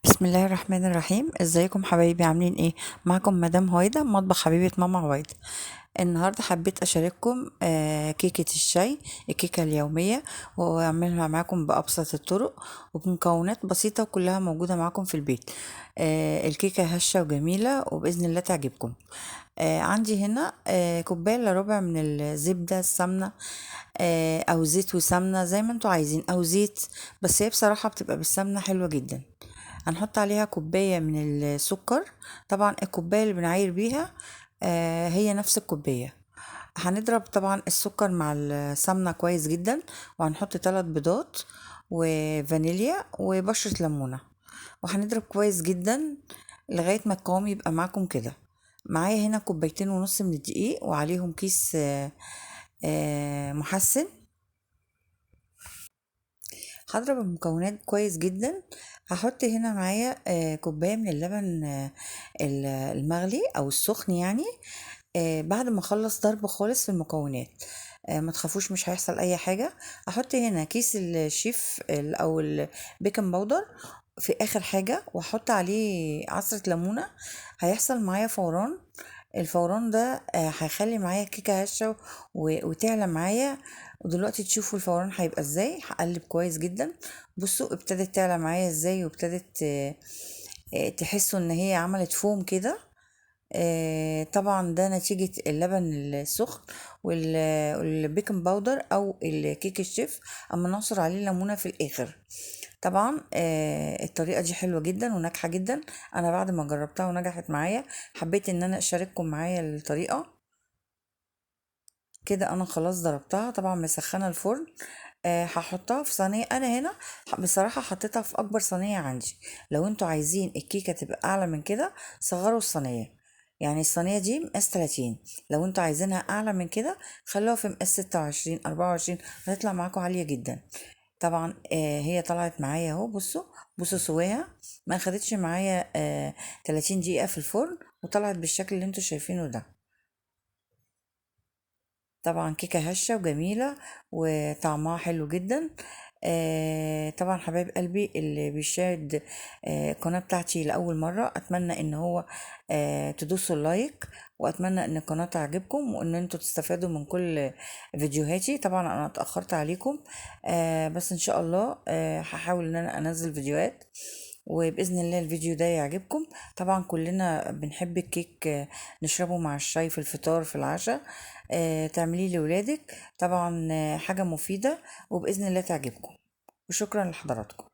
بسم الله الرحمن الرحيم. ازيكم حبايبي؟ عاملين ايه؟ معكم مدام هويدا، مطبخ حبيبة ماما هويدا. النهارده حبيت اشارككم كيكة الشاي، الكيكة اليومية، واعملها معاكم بأبسط الطرق وبمكونات بسيطة وكلها موجودة معاكم في البيت. الكيكة هشة وجميلة وبإذن الله تعجبكم. عندي هنا كوباية الا ربع من الزبدة السمنة، او زيت وسمنة زي ما انتوا عايزين، او زيت، بس هي بصراحة بتبقى بالسمنة حلوة جدا. هنحط عليها كوباية من السكر، طبعا الكوباية اللي بنعاير بيها هي نفس الكوباية. هنضرب طبعا السكر مع السمنة كويس جدا، وهنحط 3 بيضات وفانيليا وبشرة ليمونة، وهنضرب كويس جدا لغاية ما القوام يبقى معاكم كده. معايا هنا كوبايتين ونص من الدقيق، وعليهم كيس محسن. هضرب المكونات كويس جدا. هحط هنا معايا كوباية من اللبن المغلي او السخن يعني. بعد ما اخلص ضرب خالص في المكونات، ما تخافوش مش هيحصل اي حاجة. احط هنا كيس الشيف او البيكنج باودر في اخر حاجة، واحط عليه عصرة ليمونة. هيحصل معايا فوران. الفوران ده هيخلي معايا كيكة هشة وتعلى معايا. ودلوقتي تشوفوا الفوران هيبقى ازاي. هقلب كويس جدا. بصوا ابتدت تعلى معايا ازاي، وابتدت تحسوا ان هي عملت فوم كده. طبعا ده نتيجة اللبن السخن والبيكنج باودر او الكيك الشيف، اما نعصر عليه ليمونة في الاخر. طبعا الطريقة دي حلوة جدا وناجحة جدا. انا بعد ما جربتها ونجحت معايا، حبيت ان انا اشارككم معايا الطريقة. كده انا خلاص ضربتها، طبعا مسخنه الفرن. هحطها في صينيه. انا هنا بصراحه حطيتها في اكبر صينيه عندي. لو انتوا عايزين الكيكه تبقى اعلى من كده، صغروا الصينيه. يعني الصينيه دي مقاس 30. لو انتوا عايزينها اعلى من كده، خلوها في مقاس 26 24، هتطلع معاكم عاليه جدا. طبعا هي طلعت معايا اهو. بصوا، بصوا سواها. ما خدتش معايا 30 دقيقه في الفرن، وطلعت بالشكل اللي انتوا شايفينه ده. طبعا كيكة هشة وجميلة وطعمها حلو جدا. طبعا حبايب قلبي اللي بيشاهد القناة بتاعتي لأول مرة، أتمنى إن هو تدوسوا اللايك، وأتمنى إن القناة تعجبكم وإن انتوا تستفادوا من كل فيديوهاتي. طبعا أنا اتأخرت عليكم، بس إن شاء الله هحاول إن أنا أنزل فيديوهات، وبإذن الله الفيديو ده يعجبكم. طبعا كلنا بنحب الكيك، نشربه مع الشاي في الفطار في العشاء. تعمليه لولادك. طبعا حاجة مفيدة، وبإذن الله تعجبكم. وشكرا لحضراتكم.